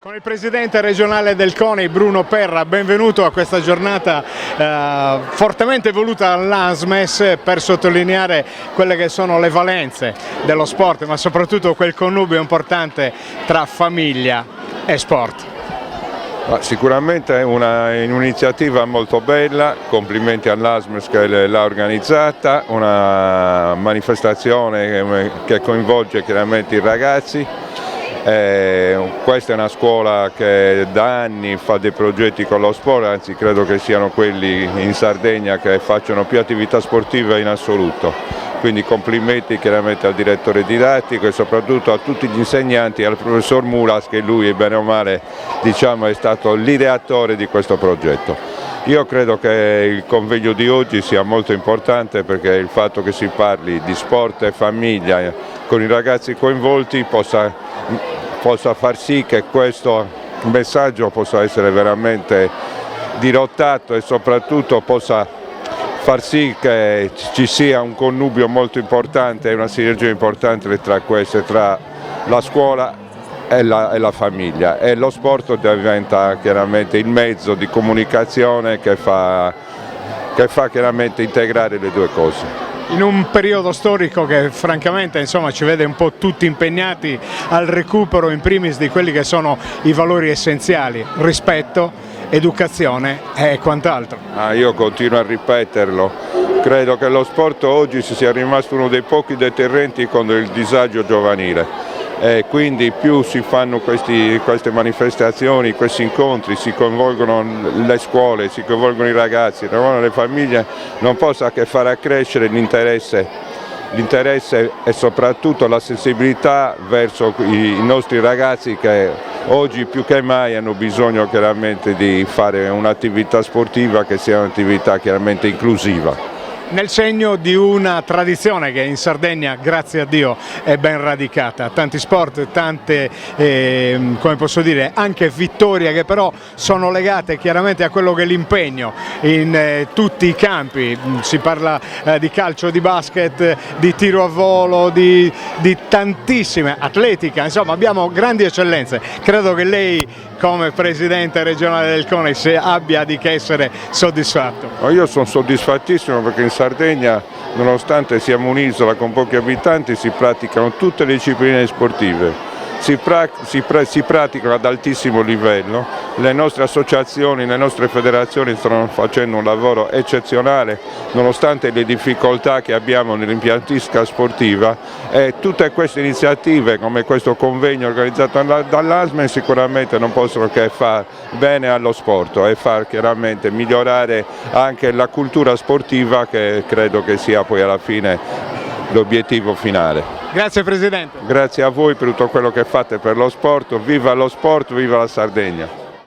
Con il presidente regionale del CONI, Bruno Perra, benvenuto a questa giornata fortemente voluta dall'ASMES per sottolineare quelle che sono le valenze dello sport, ma soprattutto quel connubio importante tra famiglia e sport. Sicuramente è un'iniziativa molto bella, complimenti all'ASMES che l'ha organizzata, una manifestazione che coinvolge chiaramente i ragazzi. Questa è una scuola che da anni fa dei progetti con lo sport, anzi credo che siano quelli in Sardegna che facciano più attività sportive in assoluto. Quindi complimenti chiaramente al direttore didattico e soprattutto a tutti gli insegnanti e al professor Mulas, che lui bene o male è stato l'ideatore di questo progetto. Io credo che il convegno di oggi sia molto importante perché il fatto che si parli di sport e famiglia con i ragazzi coinvolti possa far sì che questo messaggio possa essere veramente dirottato e soprattutto possa far sì che ci sia un connubio molto importante e una sinergia importante tra queste, tra la scuola e la famiglia, e lo sport diventa chiaramente il mezzo di comunicazione che fa chiaramente integrare le due cose. In un periodo storico che francamente ci vede un po' tutti impegnati al recupero in primis di quelli che sono i valori essenziali, rispetto, educazione e quant'altro. Io continuo a ripeterlo, credo che lo sport oggi sia rimasto uno dei pochi deterrenti contro il disagio giovanile. E quindi più si fanno queste manifestazioni, questi incontri, si coinvolgono le scuole, si coinvolgono i ragazzi, si coinvolgono le famiglie, non possa che far accrescere l'interesse e soprattutto la sensibilità verso i nostri ragazzi che oggi più che mai hanno bisogno chiaramente di fare un'attività sportiva che sia un'attività chiaramente inclusiva. Nel segno di una tradizione che in Sardegna, grazie a Dio, è ben radicata. Tanti sport, tante, come posso dire, anche vittorie che però sono legate chiaramente a quello che è l'impegno in tutti i campi. Si parla di calcio, di basket, di tiro a volo, di tantissime, atletica, insomma abbiamo grandi eccellenze. Credo che lei come presidente regionale del CONI abbia di che essere soddisfatto. Io sono soddisfattissimo perché in Sardegna, nonostante siamo un'isola con pochi abitanti, si praticano tutte le discipline sportive, si praticano ad altissimo livello, le nostre associazioni, le nostre federazioni stanno facendo un lavoro eccezionale nonostante le difficoltà che abbiamo nell'impiantistica sportiva, e tutte queste iniziative come questo convegno organizzato dall'ASME sicuramente non possono che far bene allo sport e far chiaramente migliorare anche la cultura sportiva, che credo che sia poi alla fine l'obiettivo finale. Grazie Presidente. Grazie a voi per tutto quello che fate per lo sport, viva la Sardegna!